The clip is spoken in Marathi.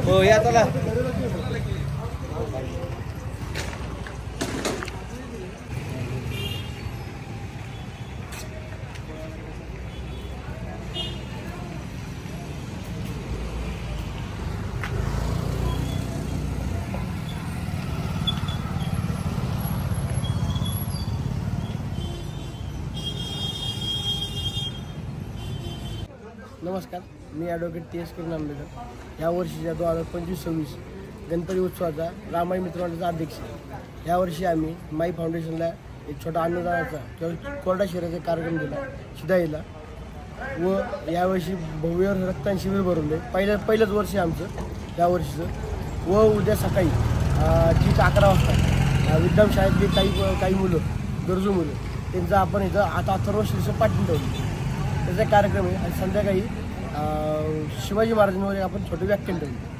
हो या चला नमस्कार, मी ॲडव्होकेट TS करून आंबेडकर या वर्षीच्या 2025-26 गणपती उत्सवाचा रामाई मित्रमंडळाचा अध्यक्ष. यावर्षी आम्ही माई फाउंडेशनला एक छोटा अन्नदानाचा किंवा कोरडा शिराचा कार्यक्रम दिला शिदाईला व यावर्षी भव्य रक्तदान शिबिर भरवले. पहिलंच वर्ष आमचं यावर्षीचं. व उद्या सकाळी ठीक 11 वाजता विद्याम शाळेतली काही मुलं गरजू मुलं त्यांचं आपण इथं आता अथर्व शीर्ष पाठवून ठेवलं. त्याचा कार्यक्रम आहे आणि संध्याकाळी शिवाजी महाराजांवर आपण छोटे व्याख्यान ठेवले.